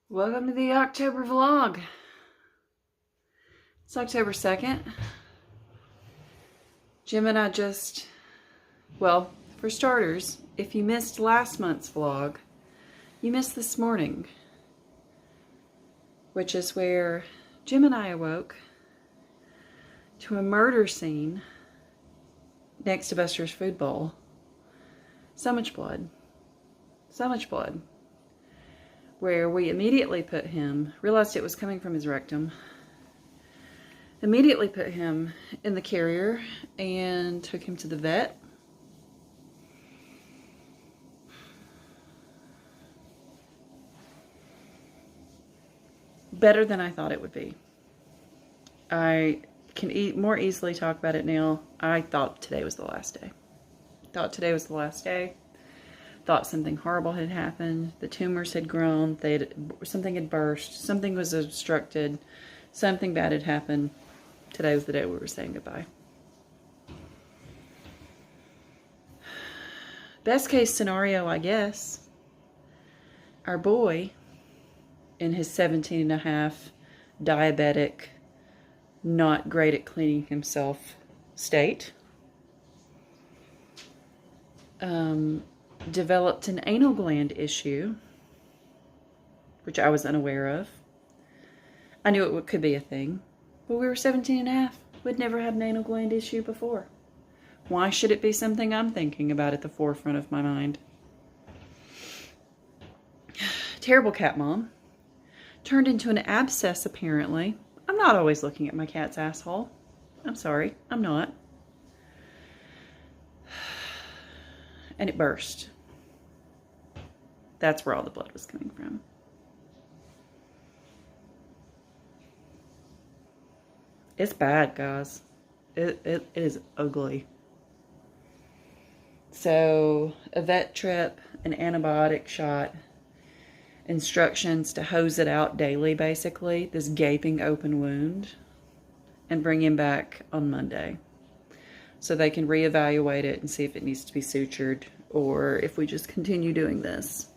Welcome to the October vlog. It's October 2nd. Jim and I well, for starters, if you missed last month's vlog, you missed this morning, which is where Jim and I awoke to a murder scene next to Buster's food bowl. So much blood. So much blood. Where we immediately realized it was coming from his rectum, immediately put him in the carrier and took him to the vet. Better than I thought it would be. I can more easily talk about it now. I thought today was the last day. Thought something horrible had happened. The tumors had grown. Something had burst. Something was obstructed. Something bad had happened. Today was the day we were saying goodbye. Best case scenario, I guess. Our boy, in his 17 and a half, diabetic, not great at cleaning himself state, developed an anal gland issue, which I was unaware of. I knew it could be a thing, but we were 17 and a half. We'd never had an anal gland issue before. Why should it be something I'm thinking about at the forefront of my mind? Terrible cat mom. Turned into an abscess, apparently. I'm not always looking at my cat's asshole. I'm sorry, I'm not. And it burst. That's where all the blood was coming from. It's bad, guys. It is ugly. So, a vet trip, an antibiotic shot, instructions to hose it out daily, basically, this gaping open wound, and bring him back on Monday so they can reevaluate it and see if it needs to be sutured or if we just continue doing this.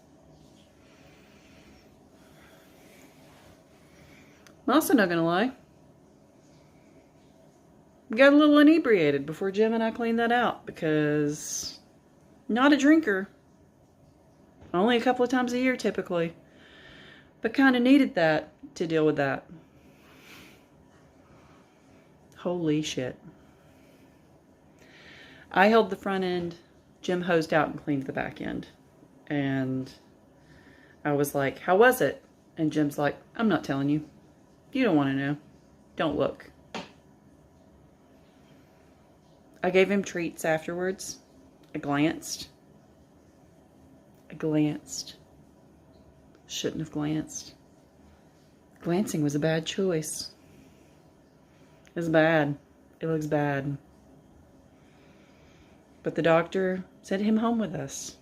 I'm also not going to lie. Got a little inebriated before Jim and I cleaned that out because not a drinker. Only a couple of times a year typically. But kind of needed that to deal with that. Holy shit. I held the front end. Jim hosed out and cleaned the back end. And I was like, how was it? And Jim's like, I'm not telling you. You don't want to know. Don't look. I gave him treats afterwards. I glanced. Shouldn't have glanced. Glancing was a bad choice. It was bad. It looks bad. But the doctor sent him home with us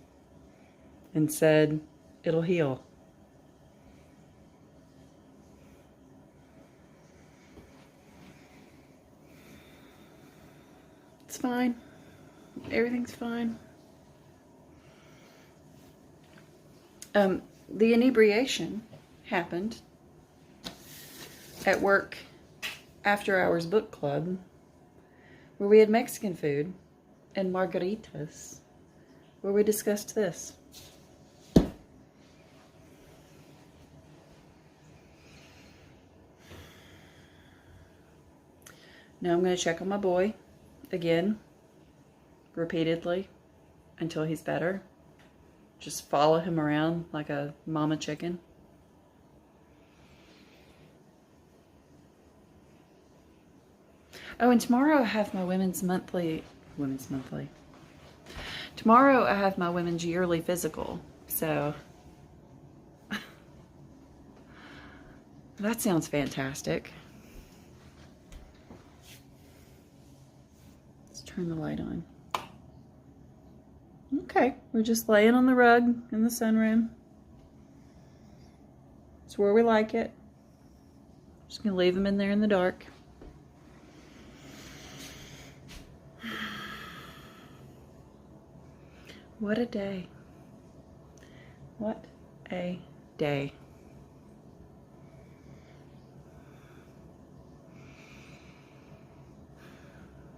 and said, it'll heal. It's fine. Everything's fine. The inebriation happened at work after hours book club where we had Mexican food and margaritas where we discussed this. Now I'm going to check on my boy again, repeatedly, until he's better. Just follow him around like a mama chicken. Oh, and tomorrow I have my women's monthly. Tomorrow I have my women's yearly physical. So that sounds fantastic. Let's turn the light on. Okay, we're just laying on the rug in the sunroom. It's where we like it. Just gonna leave him in there in the dark. What a day. What a day.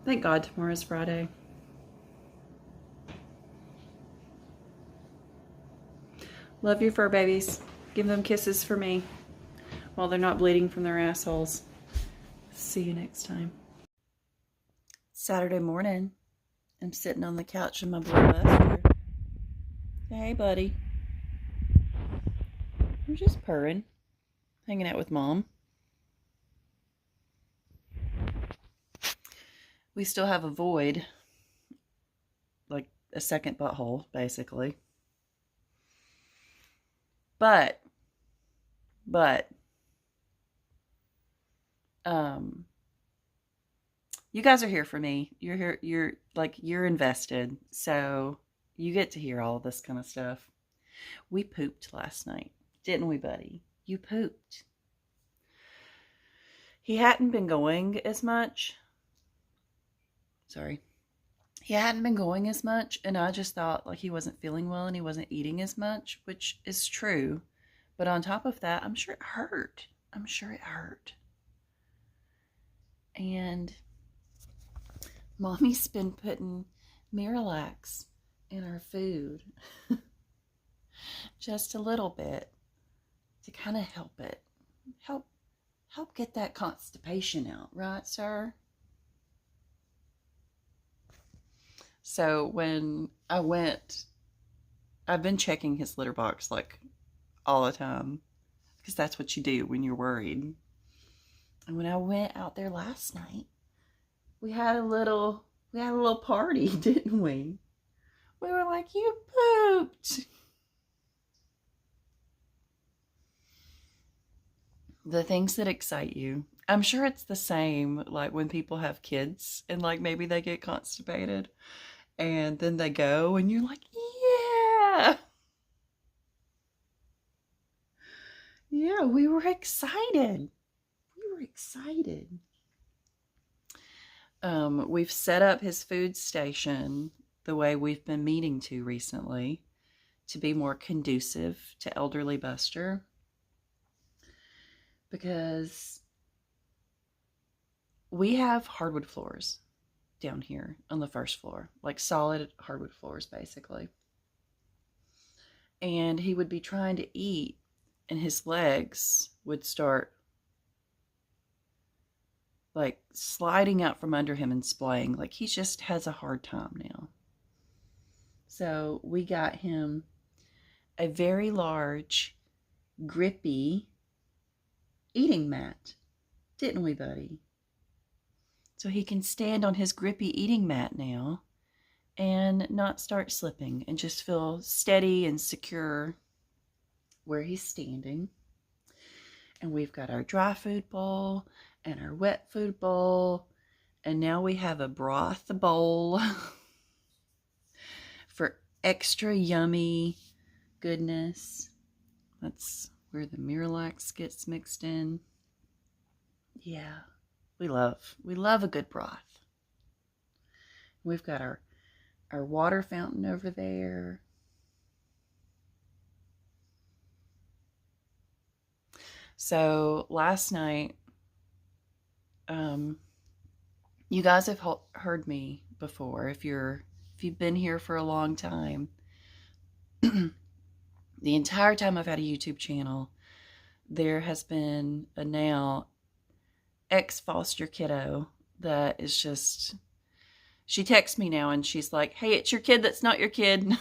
Thank God tomorrow's Friday. Love your fur babies. Give them kisses for me while they're not bleeding from their assholes. See you next time. Saturday morning. I'm sitting on the couch in my blue Buster. Hey, buddy. We're just purring. Hanging out with Mom. We still have a void. Like a second butthole, basically. But, you guys are here for me. You're here, you're invested. So you get to hear all this kind of stuff. We pooped last night, didn't we, buddy? You pooped. He hadn't been going as much. Sorry. He hadn't been going as much, and I just thought like he wasn't feeling well and he wasn't eating as much, which is true. But on top of that, I'm sure it hurt. And Mommy's been putting Miralax in our food. Just a little bit to kind of help it. Help get that constipation out, right, sir? So when I went, I've been checking his litter box like all the time because that's what you do when you're worried. And when I went out there last night, we had a little party, didn't we? We were like, you pooped. The things that excite you. I'm sure it's the same like when people have kids and like maybe they get constipated and then they go and you're like, yeah. Yeah, we were excited. We've set up his food station the way we've been meaning to recently to be more conducive to elderly Buster. Because we have hardwood floors down here on the first floor, like solid hardwood floors, basically. And he would be trying to eat, and his legs would start like sliding out from under him and splaying. Like he just has a hard time now. So we got him a very large, grippy eating mat, didn't we, buddy? So he can stand on his grippy eating mat now and not start slipping and just feel steady and secure where he's standing. And we've got our dry food bowl and our wet food bowl. And now we have a broth bowl for extra yummy goodness. That's where the Miralax gets mixed in. Yeah, we love a good broth. We've got our water fountain over there. So last night, you guys have heard me before. If you've been here for a long time, the entire time I've had a YouTube channel, there has been a now ex-foster kiddo that is just, she texts me now and she's like, hey, it's your kid that's not your kid.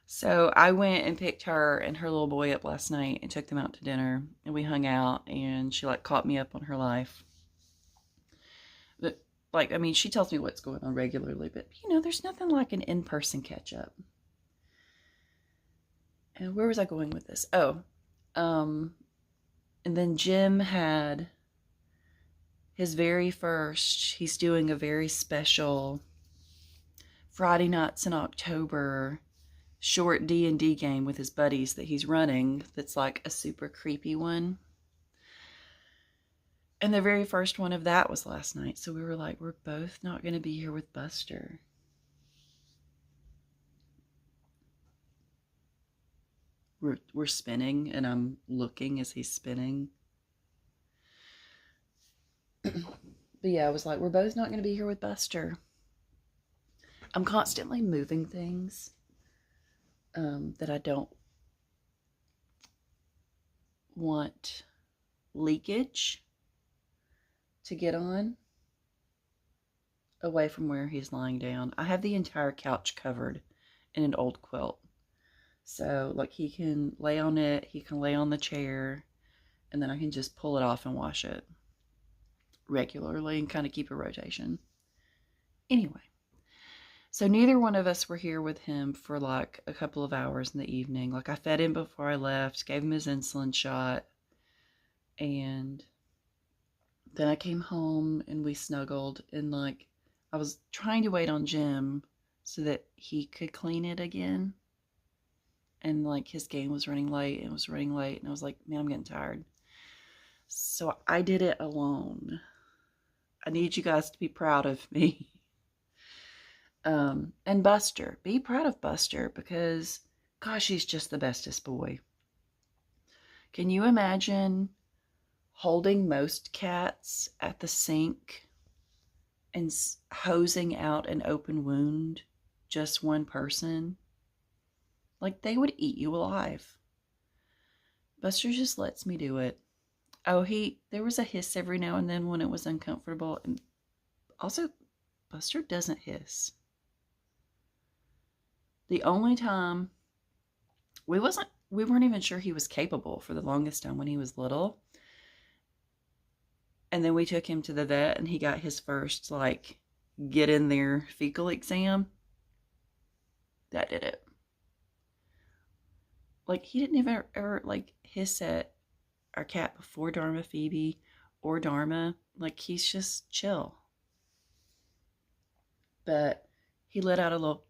So I went and picked her and her little boy up last night and took them out to dinner, and we hung out, and she like caught me up on her life. But like, I mean, she tells me what's going on regularly, but you know, there's nothing like an in-person catch up. And where was I going with this? Oh, and then Jim had his very first, he's doing a very special Friday nights in October short D&D game with his buddies that he's running that's like a super creepy one. And the very first one of that was last night. So we were like, we're both not going to be here with Buster. We're spinning, and I'm looking as he's spinning. But yeah, I was like, we're both not going to be here with Buster. I'm constantly moving things that I don't want leakage to get on away from where he's lying down. I have the entire couch covered in an old quilt. So, like, he can lay on it, he can lay on the chair, and then I can just pull it off and wash it regularly and kind of keep a rotation. Anyway, so neither one of us were here with him for like a couple of hours in the evening. Like, I fed him before I left, gave him his insulin shot, and then I came home and we snuggled, and like, I was trying to wait on Jim so that he could clean it again. And like, his game was running late and it was running late, and I was like, man, I'm getting tired. So I did it alone. I need you guys to be proud of me. And Buster, be proud of Buster, because gosh, he's just the bestest boy. Can you imagine holding most cats at the sink and hosing out an open wound, just one person? Like, they would eat you alive. Buster just lets me do it. Oh, there was a hiss every now and then when it was uncomfortable. And also, Buster doesn't hiss. The only time we weren't even sure he was capable for the longest time when he was little. And then we took him to the vet and he got his first, like, get in there fecal exam. That did it. Like, he didn't ever like, hiss at our cat before Dharma Phoebe or Dharma. Like, he's just chill. But he let out a little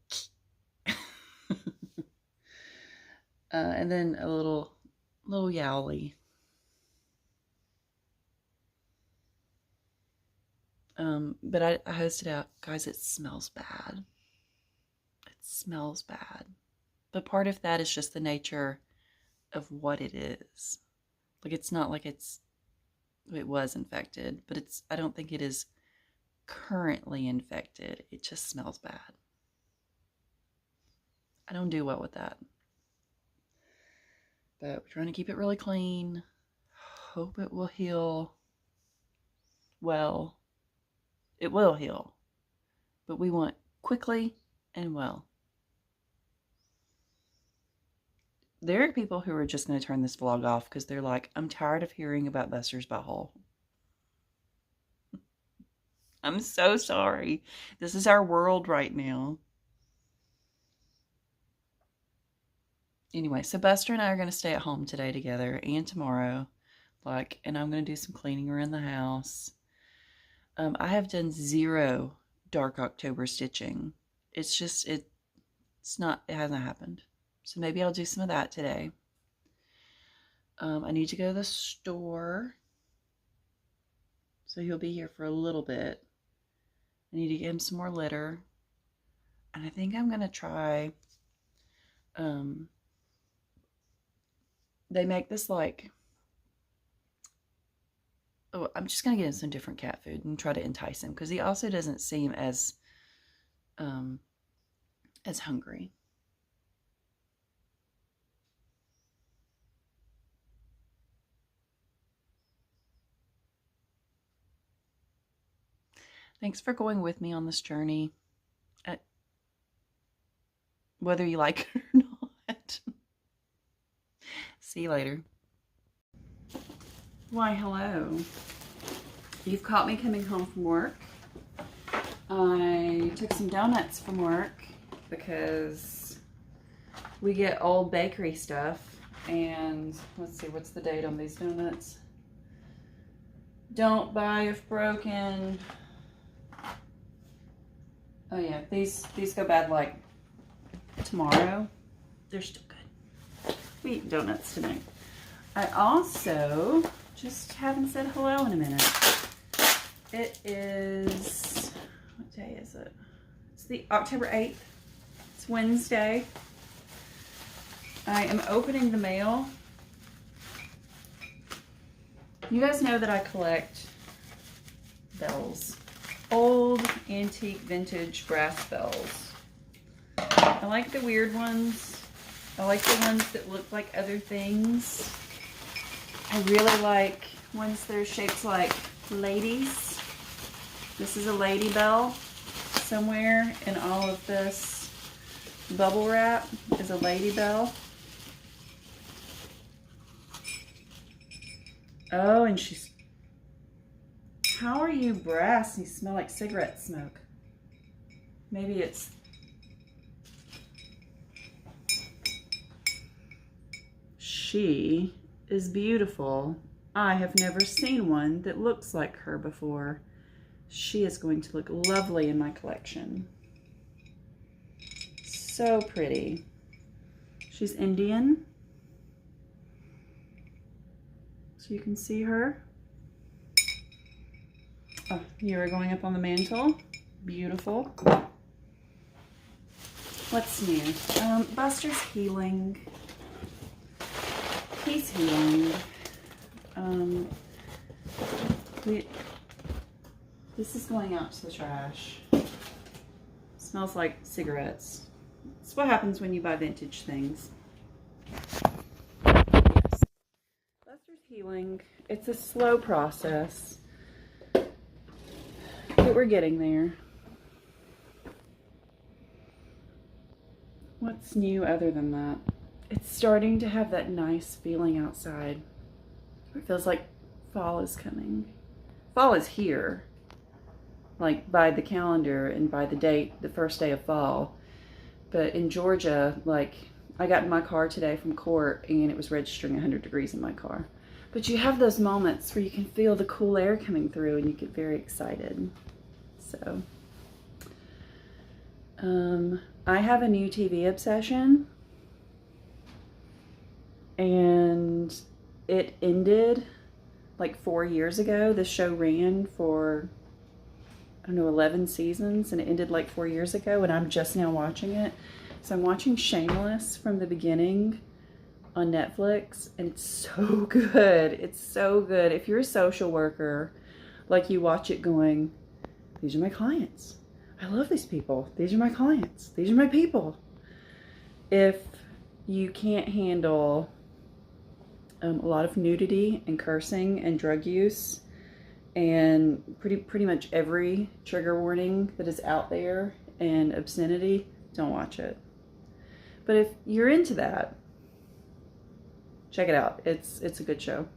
and then a little yowly. But I hosted out. Guys, it smells bad. It smells bad. But part of that is just the nature of what it is. Like, it's not like it was infected, but I don't think it is currently infected. It just smells bad. I don't do well with that. But we're trying to keep it really clean. Hope it will heal well. It will heal. But we want quickly and well. There are people who are just going to turn this vlog off because they're like, I'm tired of hearing about Buster's butthole. I'm so sorry. This is our world right now. Anyway, so Buster and I are going to stay at home today together and tomorrow. And I'm going to do some cleaning around the house. I have done 0 dark October stitching. It hasn't happened. So maybe I'll do some of that today. I need to go to the store. So he'll be here for a little bit. I need to get him some more litter. And I think I'm going to try, they make this I'm just going to get him some different cat food and try to entice him, because he also doesn't seem as hungry. Thanks for going with me on this journey, whether you like it or not. See you later. Why, hello. You've caught me coming home from work. I took some donuts from work because we get old bakery stuff. And let's see, what's the date on these donuts? Don't buy if broken. Oh yeah, these go bad like tomorrow. They're still good. We eat donuts tonight. I also just haven't said hello in a minute. It is, what day is it? It's the October 8th. It's Wednesday. I am opening the mail. You guys know that I collect bells. Old, antique, vintage brass bells. I like the weird ones. I like the ones that look like other things. I really like ones that are shaped like ladies. This is a lady bell. Somewhere in all of this bubble wrap is a lady bell. Oh, and she's... How are you brass? You smell like cigarette smoke. Maybe it's... She is beautiful. I have never seen one that looks like her before. She is going to look lovely in my collection. So pretty. She's Indian. So you can see her. Oh, you are going up on the mantle. Beautiful. What's new? Buster's healing. He's healing. This is going out to the trash. Smells like cigarettes. It's what happens when you buy vintage things. Yes. Buster's healing. It's a slow process, but we're getting there. What's new other than that? It's starting to have that nice feeling outside. It feels like fall is coming. Fall is here. Like by the calendar and by the date, the first day of fall. But in Georgia, like I got in my car today from court and it was registering 100 degrees in my car. But you have those moments where you can feel the cool air coming through and you get very excited. So, I have a new TV obsession. And it ended like 4 years ago. The show ran for, I don't know, 11 seasons, and it ended like 4 years ago, and I'm just now watching it. So I'm watching Shameless from the beginning on Netflix, and it's so good. It's so good. If you're a social worker, like you watch it going, these are my clients. I love these people. These are my clients. These are my people. If you can't handle a lot of nudity and cursing and drug use and pretty much every trigger warning that is out there and obscenity, don't watch it. But if you're into that, check it out. It's a good show.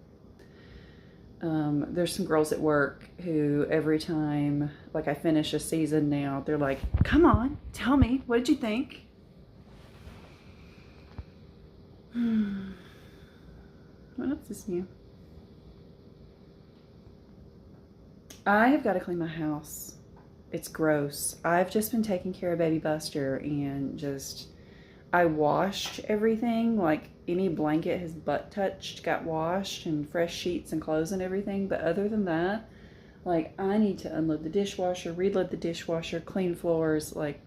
There's some girls at work who every time like I finish a season now, they're like, come on, tell me, what did you think? What else is new? I have got to clean my house. It's gross. I've just been taking care of baby Buster and I washed everything. Like any blanket his butt touched got washed and fresh sheets and clothes and everything. But other than that, like I need to unload the dishwasher, reload the dishwasher, clean floors, like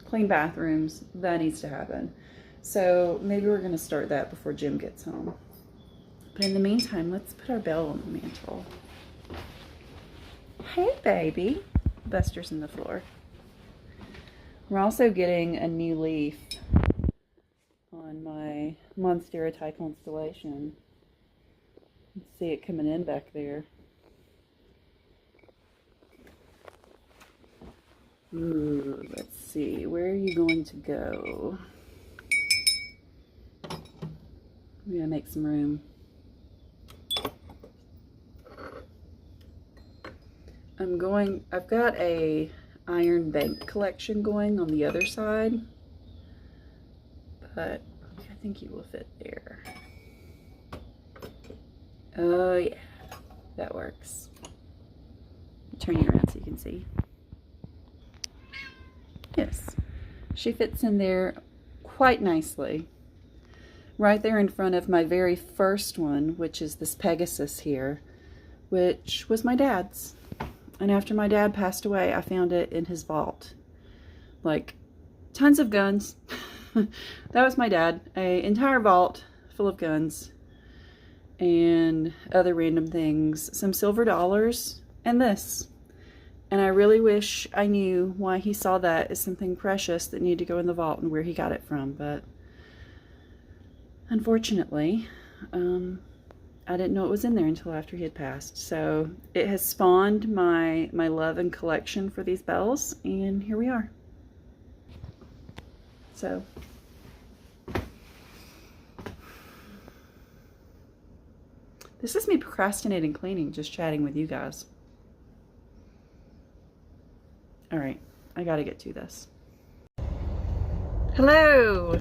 clean bathrooms. That needs to happen. So maybe we're going to start that before Jim gets home. But in the meantime, let's put our bell on the mantle. Hey, baby. Buster's in the floor. We're also getting a new leaf on my Monstera type constellation. Let's see it coming in back there. Ooh, let's see. Where are you going to go? I'm gonna make some room. I've got a iron bank collection going on the other side, but I think you will fit there. Oh yeah, that works. Turn you around so you can see. Yes, she fits in there quite nicely. Right there in front of my very first one, which is this Pegasus here, which was my dad's. And after my dad passed away, I found it in his vault. Like, tons of guns. That was my dad. An entire vault full of guns and other random things. Some silver dollars and this. And I really wish I knew why he saw that as something precious that needed to go in the vault and where he got it from, but unfortunately, I didn't know it was in there until after he had passed. So it has spawned my love and collection for these bells, and here we are. So this is me procrastinating cleaning, just chatting with you guys. All right, I gotta get to this. Hello,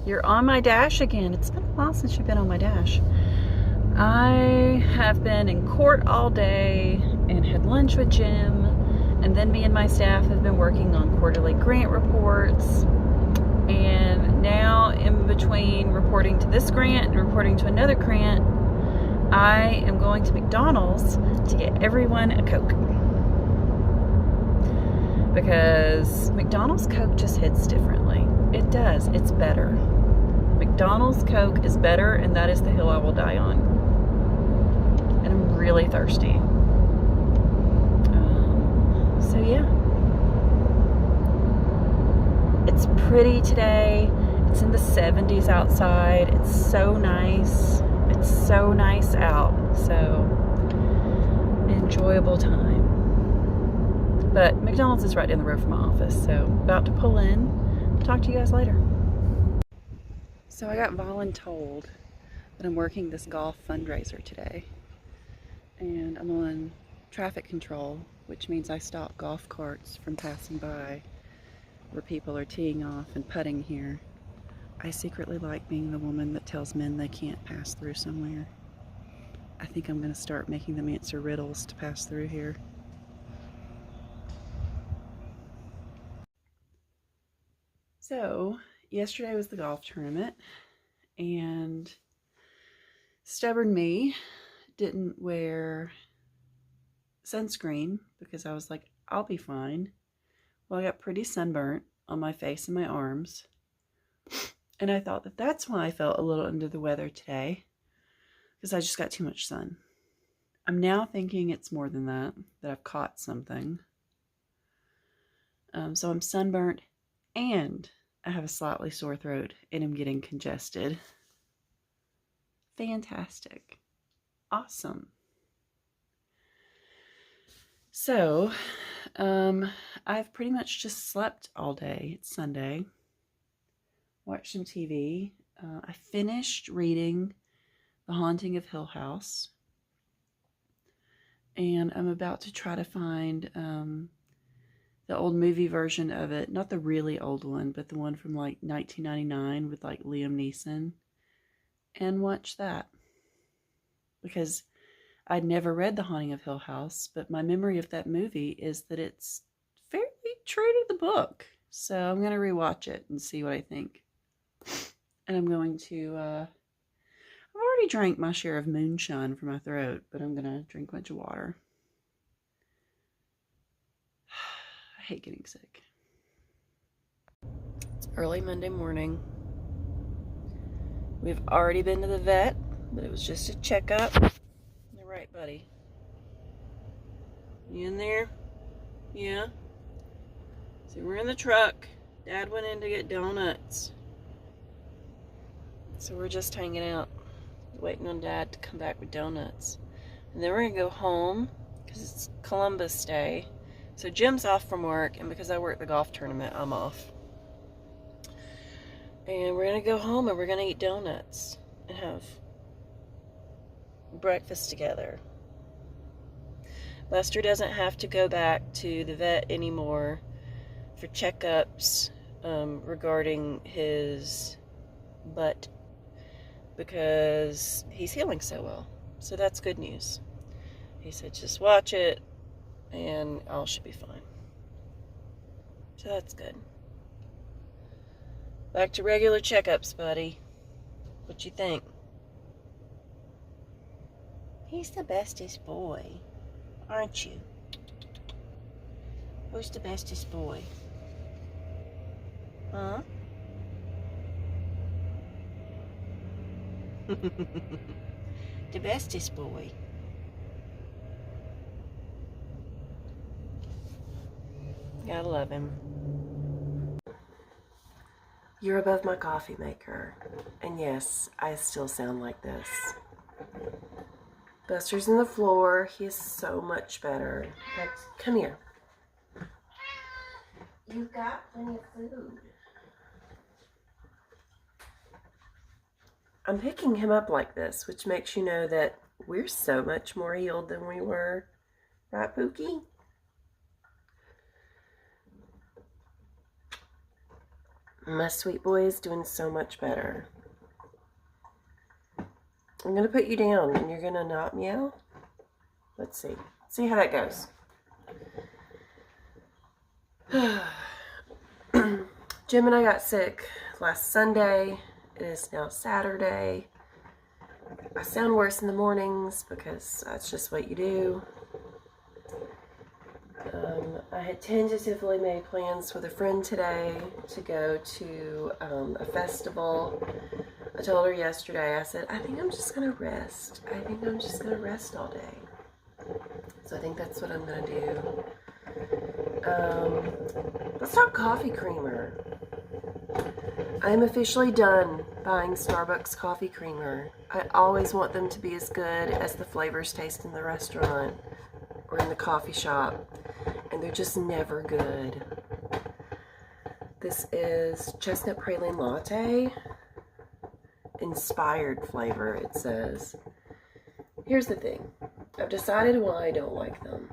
you're on my dash again. It's been a while since you've been on my dash. I have been in court all day and had lunch with Jim, and then me and my staff have been working on quarterly grant reports. And now, in between reporting to this grant and reporting to another grant, I am going to McDonald's to get everyone a Coke. Because McDonald's Coke just hits differently. It does. It's better. McDonald's Coke is better, and that is the hill I will die on. And I'm really thirsty. So yeah. It's pretty today. It's in the 70s outside. It's so nice. It's so nice out. So enjoyable time. But McDonald's is right down the road from my office, so about to pull in. Talk to you guys later. So I got voluntold that I'm working this golf fundraiser today. And I'm on traffic control, which means I stop golf carts from passing by where people are teeing off and putting here. I secretly like being the woman that tells men they can't pass through somewhere. I think I'm going to start making them answer riddles to pass through here. So, yesterday was the golf tournament, and stubborn me didn't wear sunscreen because I was like, I'll be fine. Well, I got pretty sunburnt on my face and my arms, and I thought that that's why I felt a little under the weather today, because I just got too much sun. I'm now thinking it's more than that I've caught something. So I'm sunburnt, and I have a slightly sore throat, and I'm getting congested. Fantastic. Awesome. So, I've pretty much just slept all day. It's Sunday. Watched some TV. I finished reading The Haunting of Hill House. And I'm about to try to find the old movie version of it. Not the really old one, but the one from like 1999 with like Liam Neeson. And watch that. Because I'd never read The Haunting of Hill House, but my memory of that movie is that it's fairly true to the book. So I'm going to rewatch it and see what I think. And I'm going to, I've already drank my share of moonshine for my throat, but I'm going to drink a bunch of water. I hate getting sick. It's early Monday morning. We've already been to the vet, but it was just a checkup. All right, buddy. You in there? Yeah? So we're in the truck. Dad went in to get donuts. So we're just hanging out, waiting on Dad to come back with donuts. And then we're going to go home, because it's Columbus Day. So Jim's off from work, and because I work the golf tournament, I'm off. And we're going to go home, and we're going to eat donuts and have breakfast together. Lester doesn't have to go back to the vet anymore for checkups regarding his butt, because he's healing so well. So that's good news. He said just watch it and all should be fine. So that's good. Back to regular checkups, buddy. What you think? He's the bestest boy, aren't you? Who's the bestest boy? Huh? The bestest boy. Gotta love him. You're above my coffee maker. And yes, I still sound like this. Buster's on the floor. He is so much better. Come here. You've got plenty of food. I'm picking him up like this, which makes you know that we're so much more healed than we were. Right, Pookie? My sweet boy is doing so much better. I'm going to put you down and you're going to not meow. Let's see. See how that goes. Jim and I got sick last Sunday. It is now Saturday. I sound worse in the mornings because that's just what you do. I had tentatively made plans with a friend today to go to a festival. I told her yesterday, I said, I think I'm just going to rest. I think I'm just going to rest all day. So I think that's what I'm going to do. Let's talk coffee creamer. I am officially done buying Starbucks coffee creamer. I always want them to be as good as the flavors taste in the restaurant or in the coffee shop, and they're just never good. This is chestnut praline latte, inspired flavor, it says. Here's the thing. I've decided why I don't like them.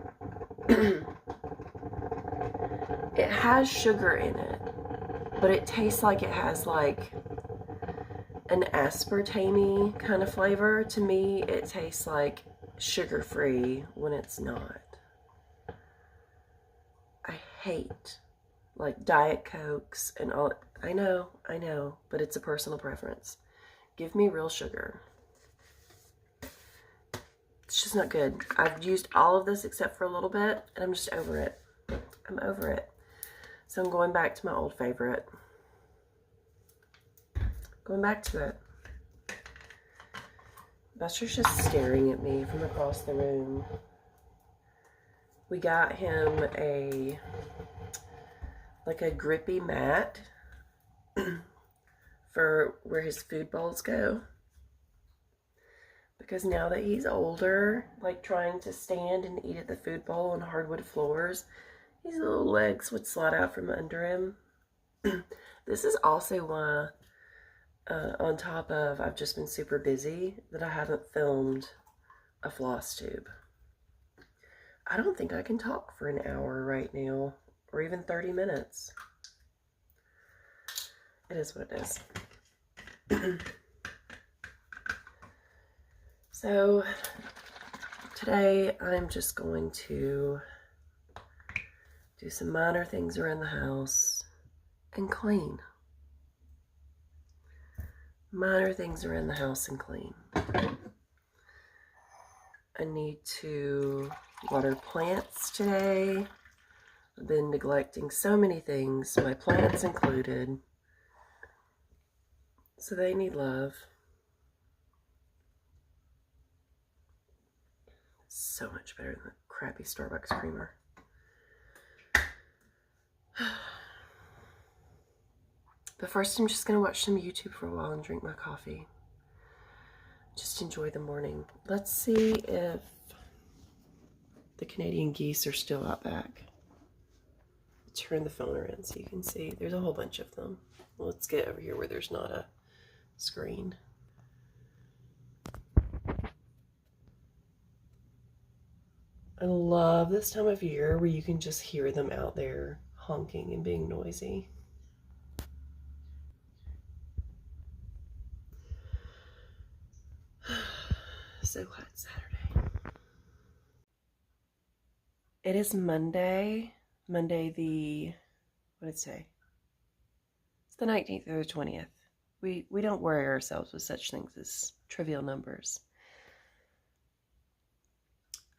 It has sugar in it, but it tastes like it has like an aspartame kind of flavor. To me, it tastes like sugar-free when it's not. I hate like Diet Cokes and all. I know, but it's a personal preference. Give me real sugar. It's just not good. I've used all of this except for a little bit, and I'm just over it. I'm over it. So I'm going back to my old favorite. Going back to it. Buster's just staring at me from across the room. We got him a grippy mat for where his food bowls go. Because now that he's older, like trying to stand and eat at the food bowl on hardwood floors, his little legs would slide out from under him. This is also why, on top of I've just been super busy, that I haven't filmed a floss tube. I don't think I can talk for an hour right now, or even 30 minutes. It is what it is. So, today I'm just going to do some minor things around the house and clean. Minor things around the house and clean. I need to water plants today. I've been neglecting so many things, my plants included. So they need love. So much better than the crappy Starbucks creamer. But first I'm just going to watch some YouTube for a while and drink my coffee. Just enjoy the morning. Let's see if the Canadian geese are still out back. Turn the phone around so you can see. There's a whole bunch of them. Let's get over here where there's not a screen. I love this time of year where you can just hear them out there honking and being noisy. So glad it's Saturday. It is Monday. Monday the, what did it say? It's the 19th or the 20th. We don't worry ourselves with such things as trivial numbers.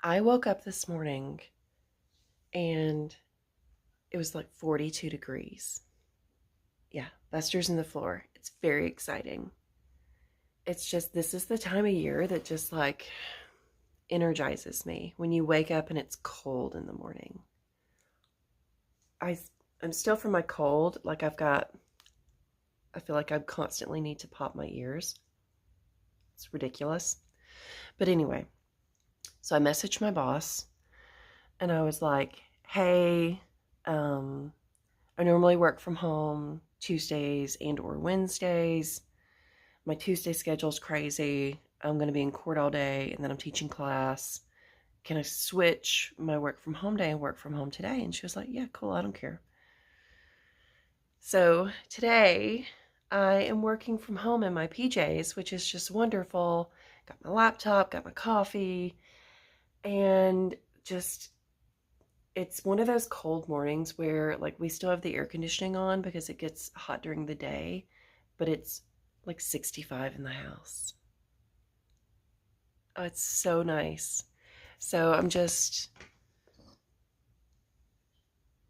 I woke up this morning and it was like 42 degrees. Yeah, Buster's in the floor. It's very exciting. It's just, this is the time of year that just like energizes me when you wake up and it's cold in the morning. I'm still from my cold. Like I feel like I constantly need to pop my ears. It's ridiculous. But anyway, so I messaged my boss and I was like, hey, I normally work from home Tuesdays and or Wednesdays. My Tuesday schedule's crazy. I'm going to be in court all day and then I'm teaching class. Can I switch my work from home day and work from home today? And she was like, yeah, cool, I don't care. So today I am working from home in my PJs, which is just wonderful. Got my laptop, got my coffee, and just, it's one of those cold mornings where like we still have the air conditioning on because it gets hot during the day, but it's like 65 in the house. Oh, it's so nice. So I'm just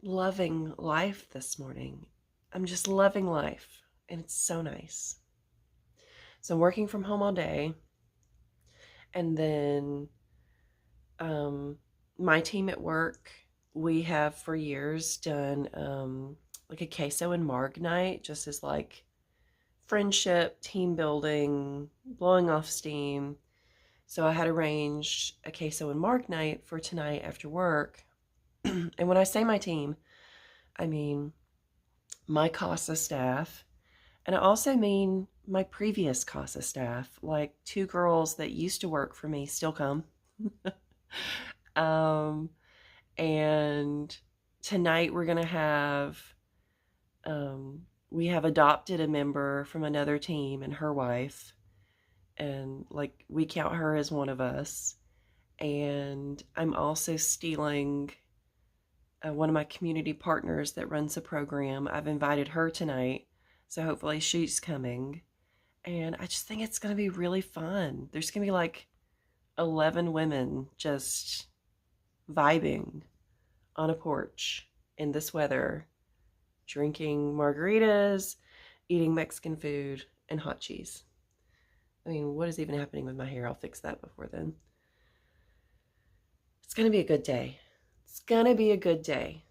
loving life this morning. I'm just loving life, and it's so nice. So I'm working from home all day, and then my team at work, we have for years done like a queso and marg night, just as like friendship, team building, blowing off steam. So I had arranged a queso and marg night for tonight after work. And when I say my team, I mean my CASA staff, and I also mean my previous CASA staff, like 2 girls that used to work for me still come. And tonight we're gonna have, we have adopted a member from another team and her wife, and like we count her as one of us. And I'm also stealing one of my community partners that runs the program. I've invited her tonight, so hopefully she's coming. And I just think it's going to be really fun. There's going to be like 11 women just vibing on a porch in this weather, drinking margaritas, eating Mexican food, and hot cheese. I mean, what is even happening with my hair? I'll fix that before then. It's going to be a good day. It's going to be a good day.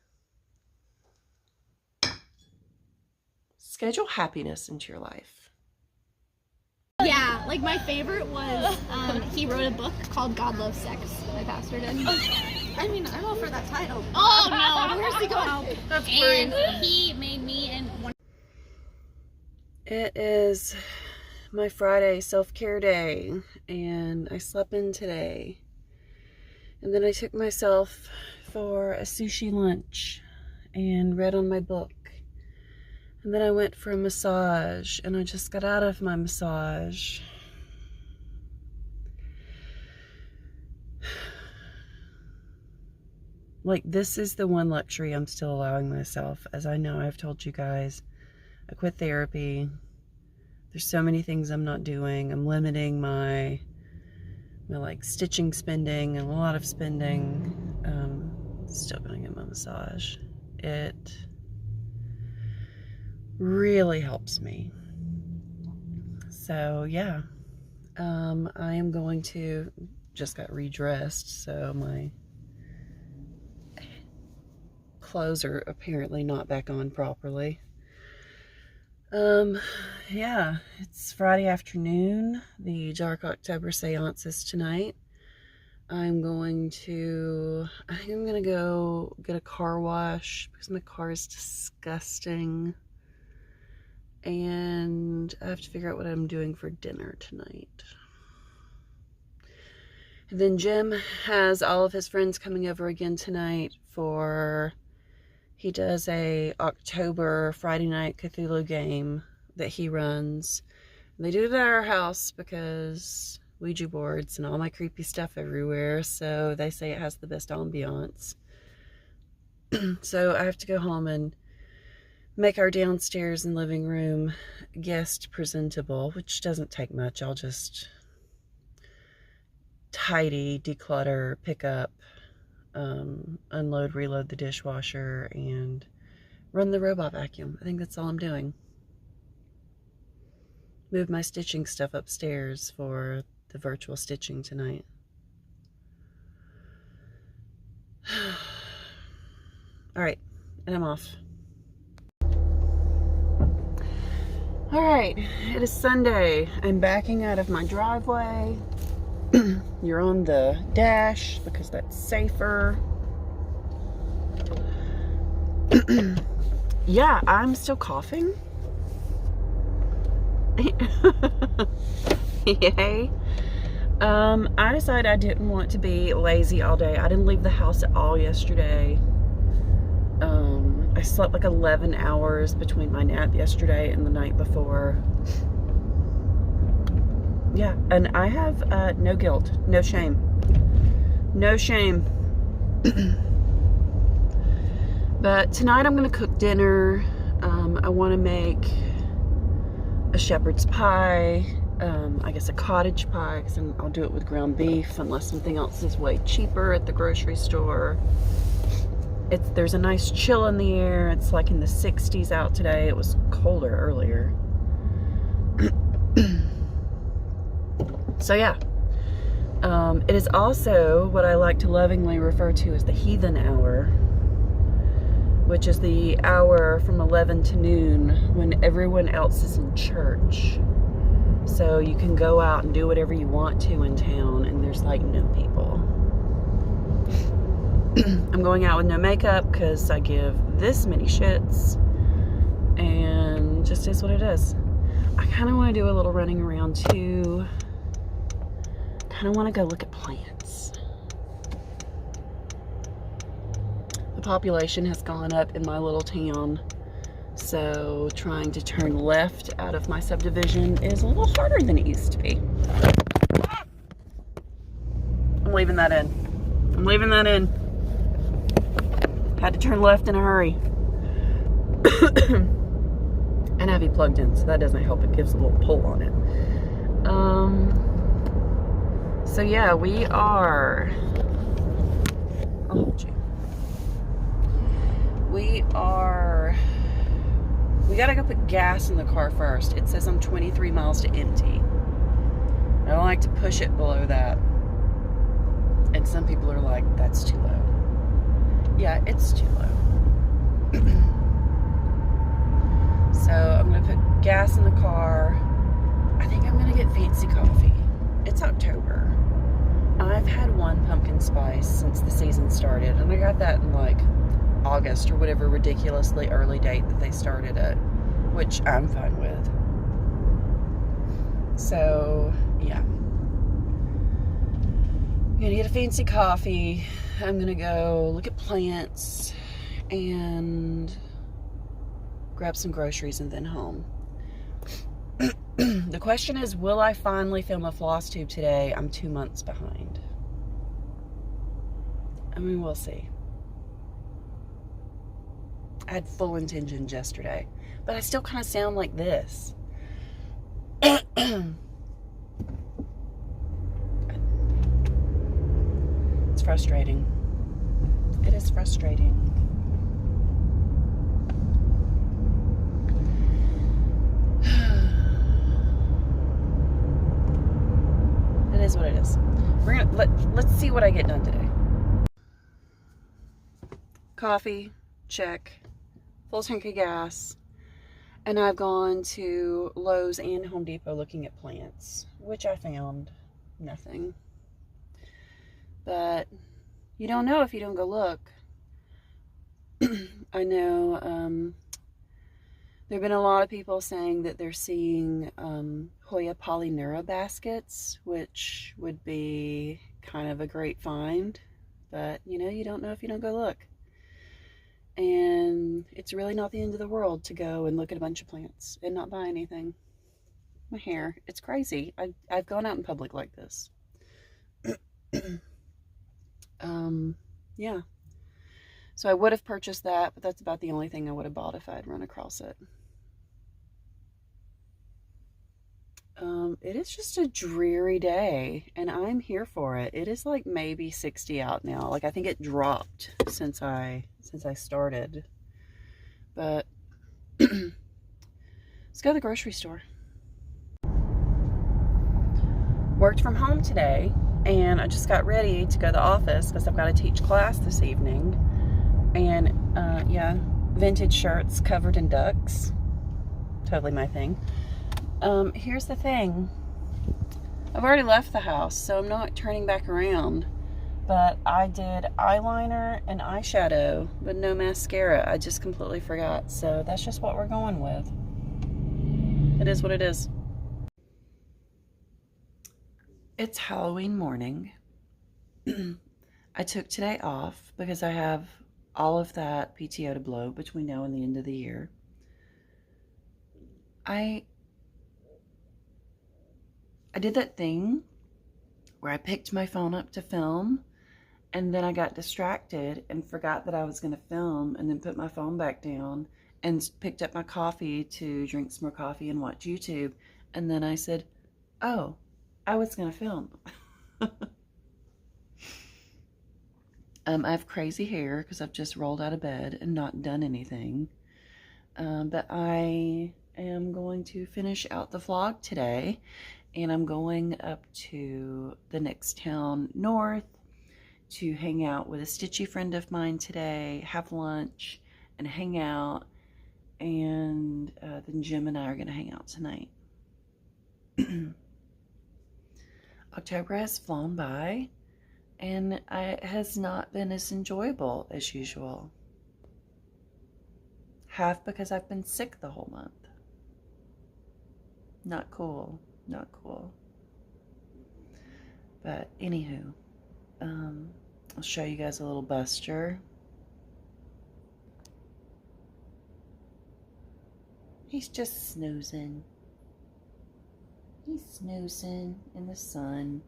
Schedule happiness into your life. Yeah, like my favorite was he wrote a book called God Loves Sex. My pastor did. I mean, I'm all for that title. Oh no, where's he going? That's And great. he made me and one. It is my Friday self-care day, and I slept in today. And then I took myself for a sushi lunch and read on my book. And then I went for a massage, and I just got out of my massage. Like, this is the one luxury I'm still allowing myself. As I know, I've told you guys, I quit therapy. There's so many things I'm not doing. I'm limiting my like stitching spending and a lot of spending. Still gonna get my massage. It really helps me. So yeah, I am going to, just got redressed, so my clothes are apparently not back on properly. Yeah, it's Friday afternoon. The Dark October seance is tonight. I think I'm gonna go get a car wash because my car is disgusting. And I have to figure out what I'm doing for dinner tonight. And then Jim has all of his friends coming over again tonight he does a October Friday night Cthulhu game that he runs. And they do it at our house because Ouija boards and all my creepy stuff everywhere, so they say it has the best ambiance. So I have to go home and make our downstairs and living room guest presentable, which doesn't take much. I'll just tidy, declutter, pick up, unload, reload the dishwasher, and run the robot vacuum. I think that's all I'm doing. Move my stitching stuff upstairs for the virtual stitching tonight. All right, and I'm off. All right, it is Sunday. I'm backing out of my driveway. You're on the dash because that's safer. Yeah, I'm still coughing. Yay. I decided I didn't want to be lazy all day. I didn't leave the house at all yesterday. I slept like 11 hours between my nap yesterday and the night before. Yeah, and I have no guilt, no shame. No shame. But tonight I'm gonna cook dinner. I wanna make a shepherd's pie, I guess a cottage pie, because I'll do it with ground beef unless something else is way cheaper at the grocery store. There's a nice chill in the air. It's like in the 60s out today. It was colder earlier. So yeah, it is also what I like to lovingly refer to as the heathen hour, which is the hour from 11 to noon when everyone else is in church. So you can go out and do whatever you want to in town and there's like no people. I'm going out with no makeup because I give this many shits and just is what it is. I kind of want to do a little running around too. Kind of want to go look at plants. The population has gone up in my little town, so trying to turn left out of my subdivision is a little harder than it used to be. I'm leaving that in. I'm leaving that in. Had to turn left in a hurry. And have it plugged in, so that doesn't help. It gives a little pull on it. So yeah, we are... I'll hold you. We gotta go put gas in the car first. It says I'm 23 miles to empty. I don't like to push it below that. And some people are like, that's too low. Yeah, it's too low. So I'm gonna put gas in the car. I think I'm gonna get fancy coffee. It's October. I've had one pumpkin spice since the season started, and I got that in like August or whatever ridiculously early date that they started it, which I'm fine with. So yeah, I'm gonna get a fancy coffee. I'm gonna go look at plants and grab some groceries and then home. The question is, will I finally film a floss tube today? I'm 2 months behind. I mean, we'll see. I had full intentions yesterday, but I still kind of sound like this. It's frustrating. It is frustrating. It is what it is. We're gonna let's see what I get done today. Coffee, check. Full tank of gas. And I've gone to Lowe's and Home Depot looking at plants, which I found nothing. But you don't know if you don't go look. I know there have been a lot of people saying that they're seeing Hoya polyneura baskets, which would be kind of a great find. But, you know, you don't know if you don't go look. And it's really not the end of the world to go and look at a bunch of plants and not buy anything. My hair, it's crazy. I've gone out in public like this. Yeah. So I would have purchased that, but that's about the only thing I would have bought if I had run across it. It is just a dreary day, and I'm here for it. It is like maybe 60 out now. Like, I think it dropped since I started. But let's go to the grocery store. Worked from home today, and I just got ready to go to the office because I've got to teach class this evening. And yeah, vintage shirts covered in ducks. Totally my thing. Here's the thing. I've already left the house, so I'm not turning back around. But I did eyeliner and eyeshadow, but no mascara. I just completely forgot. So that's just what we're going with. It is what it is. It's Halloween morning. I took today off because I have all of that PTO to blow between now and the end of the year. I did that thing where I picked my phone up to film, and then I got distracted and forgot that I was going to film, and then put my phone back down and picked up my coffee to drink some more coffee and watch YouTube. And then I said, oh, I was going to film. I have crazy hair because I've just rolled out of bed and not done anything. But I am going to finish out the vlog today, and I'm going up to the next town north to hang out with a stitchy friend of mine today, have lunch, and hang out. And then Jim and I are going to hang out tonight. October has flown by, and it has not been as enjoyable as usual. Half because I've been sick the whole month. Not cool. Not cool. But anywho, I'll show you guys a little Buster. He's just snoozing. He's snoozing in the sun.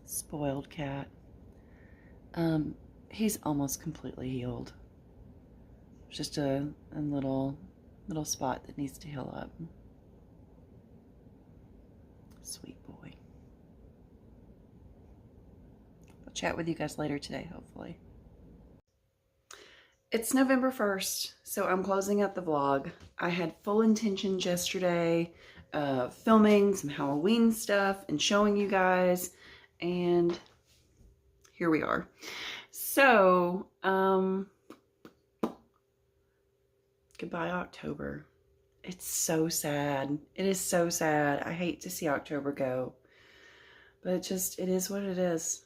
Spoiled cat. He's almost completely healed. Just a little spot that needs to heal up. Sweet boy. I'll chat with you guys later today, hopefully. It's November 1st, so I'm closing out the vlog. I had full intentions yesterday of filming some Halloween stuff and showing you guys, and here we are. So, goodbye October. It's so sad. It is so sad. I hate to see October go, but it is what it is.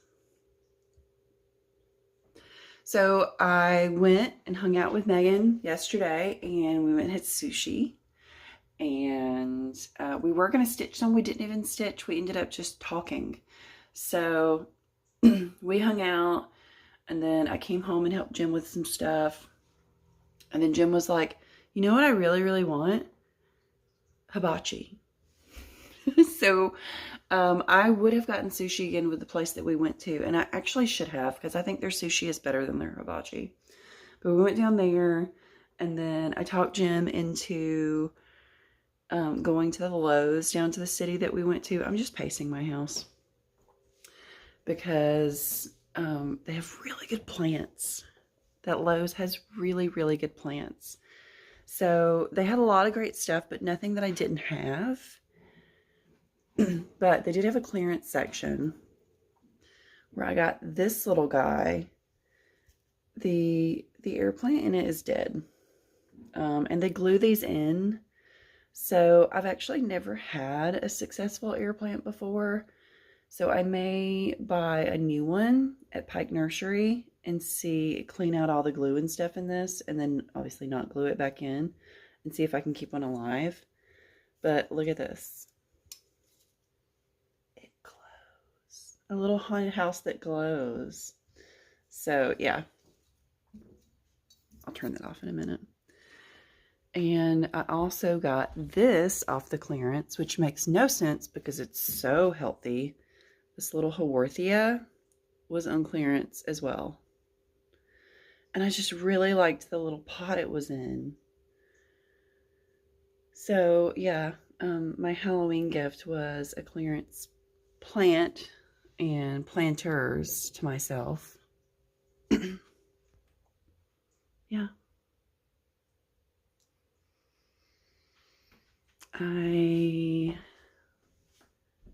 So I went and hung out with Megan yesterday, and we went and had sushi, and we were going to stitch some. We didn't even stitch. We ended up just talking. So we hung out, and then I came home and helped Jim with some stuff. And then Jim was like, you know what I really, really want? Hibachi. So I would have gotten sushi again with the place that we went to. And I actually should have, because I think their sushi is better than their hibachi. But we went down there, and then I talked Jim into going to the Lowe's down to the city that we went to. I'm just pacing my house because they have really good plants. That Lowe's has really, really good plants. So they had a lot of great stuff, but nothing that I didn't have. But they did have a clearance section where I got this little guy. The air plant in it is dead. And they glue these in. So I've actually never had a successful air plant before. So I may buy a new one at Pike Nursery and clean out all the glue and stuff in this, and then obviously not glue it back in, and see if I can keep one alive. But look at this. It glows. A little haunted house that glows. So yeah, I'll turn that off in a minute. And I also got this off the clearance, which makes no sense because it's so healthy. This little Haworthia was on clearance as well. And I just really liked the little pot it was in. So yeah, my Halloween gift was a clearance plant and planters to myself. Yeah. I'm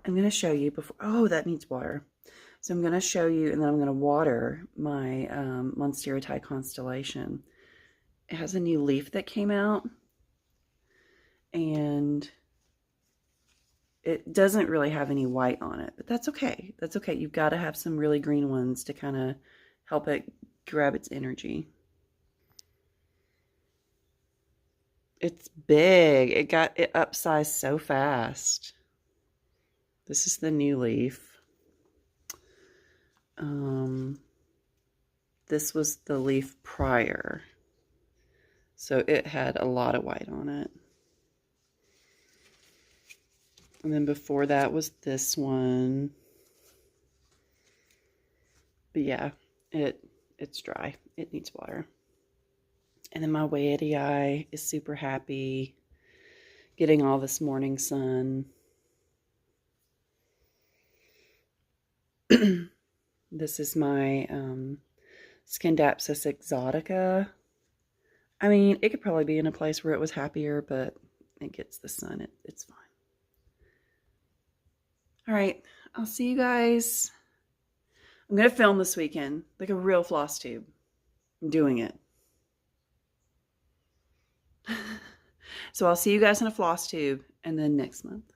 going to show you before. Oh, that needs water. So I'm going to show you, and then I'm going to water my Monstera constellation. It has a new leaf that came out, and it doesn't really have any white on it, but that's okay. That's okay. You've got to have some really green ones to kind of help it grab its energy. It's big. It got it upsized so fast. This is the new leaf. This was the leaf prior. So it had a lot of white on it. And then before that was this one. But yeah, it's dry. It needs water. And then my Waiitii is super happy getting all this morning sun. This is my Scindapsus exotica. I mean, it could probably be in a place where it was happier, but it gets the sun. It's fine. All right, I'll see you guys. I'm going to film this weekend, like a real floss tube. I'm doing it. So I'll see you guys in a floss tube, and then next month.